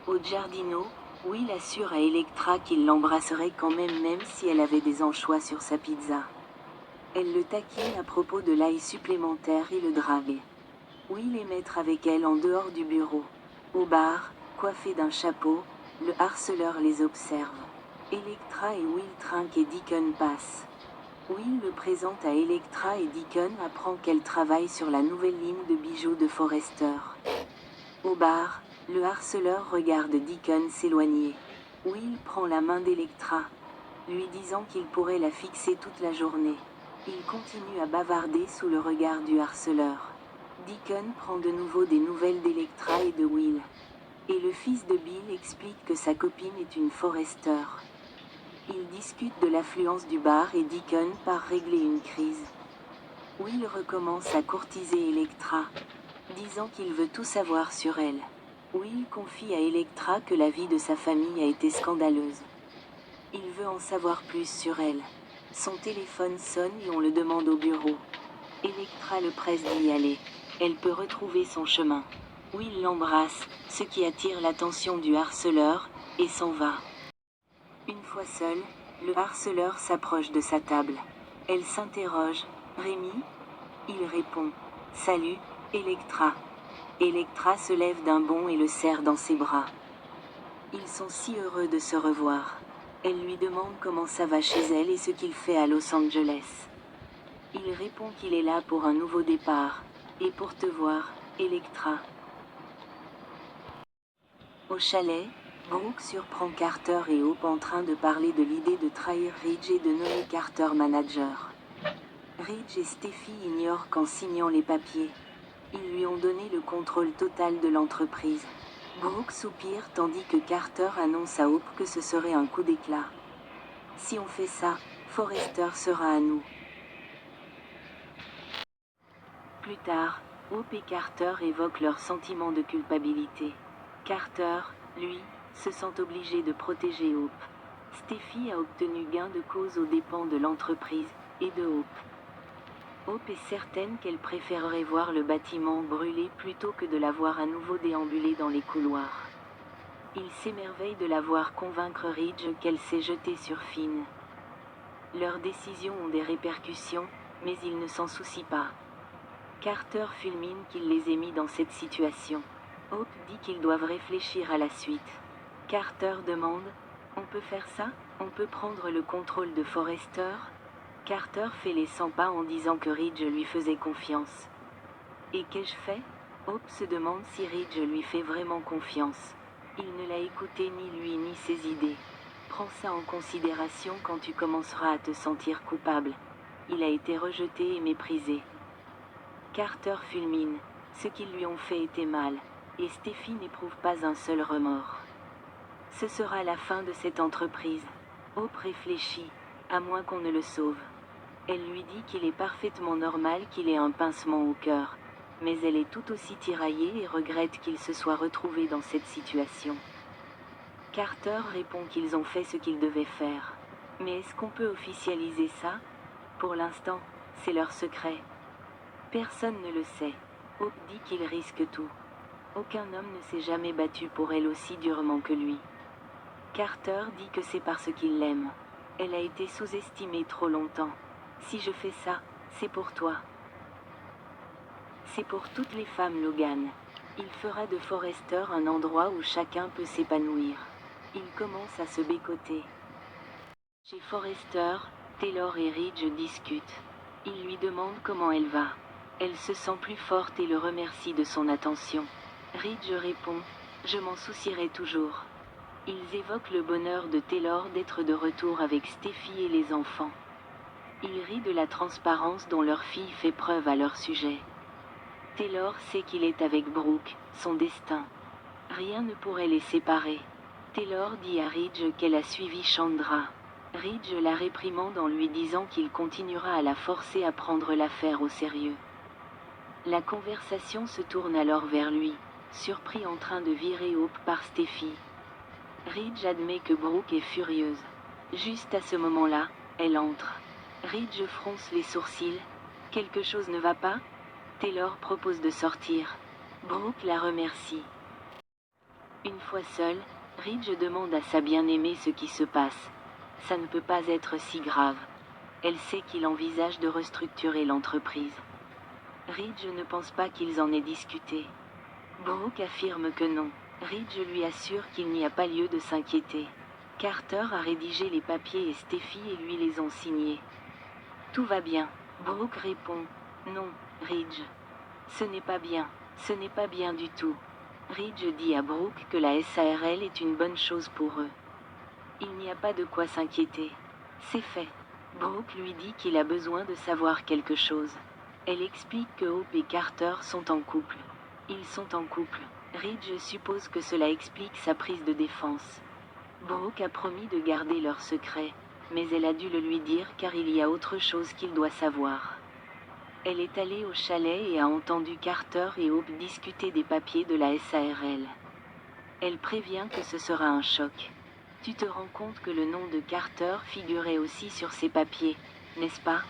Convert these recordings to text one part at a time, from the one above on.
Au giardino, Will assure à Electra qu'il l'embrasserait quand même si elle avait des anchois sur sa pizza. Elle le taquine à propos de l'ail supplémentaire et le drague. Will est maître avec elle en dehors du bureau. Au bar, coiffé d'un chapeau, le harceleur les observe. Electra et Will trinquent et Deacon passe. Will le présente à Electra et Deacon apprend qu'elle travaille sur la nouvelle ligne de bijoux de Forrester. Au bar, le harceleur regarde Deacon s'éloigner. Will prend la main d'Electra, lui disant qu'il pourrait la fixer toute la journée. Il continue à bavarder sous le regard du harceleur. Deacon prend de nouveau des nouvelles d'Electra et de Will. Et le fils de Bill explique que sa copine est une Forrester. Ils discutent de l'affluence du bar et Deacon part régler une crise. Will recommence à courtiser Electra, disant qu'il veut tout savoir sur elle. Will confie à Electra que la vie de sa famille a été scandaleuse. Il veut en savoir plus sur elle. Son téléphone sonne et on le demande au bureau. Electra le presse d'y aller. Elle peut retrouver son chemin. Will l'embrasse, ce qui attire l'attention du harceleur, et s'en va. Une fois seul, le harceleur s'approche de sa table. Elle s'interroge. « Rémi ?» Il répond. « Salut, Electra. » Electra se lève d'un bond et le serre dans ses bras. Ils sont si heureux de se revoir. Elle lui demande comment ça va chez elle et ce qu'il fait à Los Angeles. Il répond qu'il est là pour un nouveau départ, et pour te voir, Electra. Au chalet, Brooke surprend Carter et Hope en train de parler de l'idée de trahir Ridge et de nommer Carter manager. Ridge et Steffi ignorent qu'en signant les papiers, ils lui ont donné le contrôle total de l'entreprise. Brooke soupire tandis que Carter annonce à Hope que ce serait un coup d'éclat. Si on fait ça, Forrester sera à nous. Plus tard, Hope et Carter évoquent leur sentiment de culpabilité. Carter, lui, se sent obligé de protéger Hope. Steffi a obtenu gain de cause aux dépens de l'entreprise et de Hope. Hope est certaine qu'elle préférerait voir le bâtiment brûler plutôt que de la voir à nouveau déambuler dans les couloirs. Il s'émerveille de la voir convaincre Ridge qu'elle s'est jetée sur Finn. Leurs décisions ont des répercussions, mais il ne s'en soucie pas. Carter fulmine qu'il les ait mis dans cette situation. Hope dit qu'ils doivent réfléchir à la suite. Carter demande « On peut faire ça? On peut prendre le contrôle de Forrester ?» Carter fait les 100 pas en disant que Ridge lui faisait confiance. « Et qu'ai-je fait ?» Hope se demande si Ridge lui fait vraiment confiance. Il ne l'a écouté ni lui ni ses idées. Prends ça en considération quand tu commenceras à te sentir coupable. Il a été rejeté et méprisé. Carter fulmine. Ce qu'ils lui ont fait était mal, et Steffi n'éprouve pas un seul remords. Ce sera la fin de cette entreprise. Hope réfléchit, à moins qu'on ne le sauve. Elle lui dit qu'il est parfaitement normal qu'il ait un pincement au cœur, mais elle est tout aussi tiraillée et regrette qu'il se soit retrouvé dans cette situation. Carter répond qu'ils ont fait ce qu'ils devaient faire. Mais est-ce qu'on peut officialiser ça? Pour l'instant, c'est leur secret. Personne ne le sait. Hope dit qu'il risque tout. Aucun homme ne s'est jamais battu pour elle aussi durement que lui. Carter dit que c'est parce qu'il l'aime. Elle a été sous-estimée trop longtemps. Si je fais ça, c'est pour toi. C'est pour toutes les femmes, Logan. Il fera de Forrester un endroit où chacun peut s'épanouir. Il commence à se bécoter. Chez Forrester, Taylor et Ridge discutent. Il lui demande comment elle va. Elle se sent plus forte et le remercie de son attention. Ridge répond « Je m'en soucierai toujours ». Ils évoquent le bonheur de Taylor d'être de retour avec Steffi et les enfants. Ils rient de la transparence dont leur fille fait preuve à leur sujet. Taylor sait qu'il est avec Brooke, son destin. Rien ne pourrait les séparer. Taylor dit à Ridge qu'elle a suivi Chandra. Ridge la réprimande en lui disant qu'il continuera à la forcer à prendre l'affaire au sérieux. La conversation se tourne alors vers lui, surpris en train de virer Hope par Steffi. Ridge admet que Brooke est furieuse. Juste à ce moment-là, elle entre. Ridge fronce les sourcils. Quelque chose ne va pas? Taylor propose de sortir. Brooke la remercie. Une fois seule, Ridge demande à sa bien-aimée ce qui se passe. Ça ne peut pas être si grave. Elle sait qu'il envisage de restructurer l'entreprise. Ridge ne pense pas qu'ils en aient discuté. Brooke affirme que non. Ridge lui assure qu'il n'y a pas lieu de s'inquiéter. Carter a rédigé les papiers et Steffi et lui les ont signés. Tout va bien. Brooke répond. Non, Ridge. Ce n'est pas bien. Ce n'est pas bien du tout. Ridge dit à Brooke que la SARL est une bonne chose pour eux. Il n'y a pas de quoi s'inquiéter. C'est fait. Brooke lui dit qu'il a besoin de savoir quelque chose. Elle explique que Hope et Carter sont en couple. Ils sont en couple. Ridge suppose que cela explique sa prise de défense. Brooke a promis de garder leur secret, mais elle a dû le lui dire car il y a autre chose qu'il doit savoir. Elle est allée au chalet et a entendu Carter et Hope discuter des papiers de la SARL. Elle prévient que ce sera un choc. Tu te rends compte que le nom de Carter figurait aussi sur ces papiers, n'est-ce pas?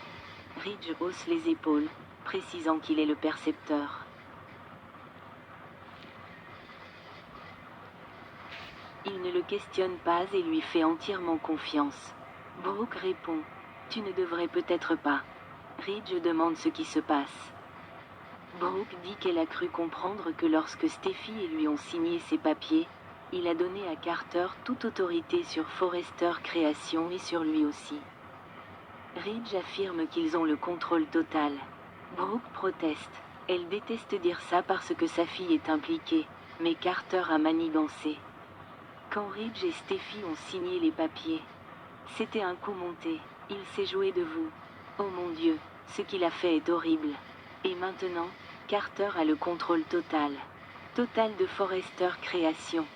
Ridge hausse les épaules, précisant qu'il est le percepteur. Il ne le questionne pas et lui fait entièrement confiance. Brooke répond. Tu ne devrais peut-être pas. Ridge demande ce qui se passe. Brooke dit qu'elle a cru comprendre que lorsque Steffi et lui ont signé ces papiers, il a donné à Carter toute autorité sur Forrester Création et sur lui aussi. Ridge affirme qu'ils ont le contrôle total. Brooke proteste. Elle déteste dire ça parce que sa fille est impliquée, mais Carter a manigancé. Quand Ridge et Steffi ont signé les papiers, c'était un coup monté. Il s'est joué de vous. Oh mon Dieu, ce qu'il a fait est horrible. Et maintenant, Carter a le contrôle total. Total de Forrester Création.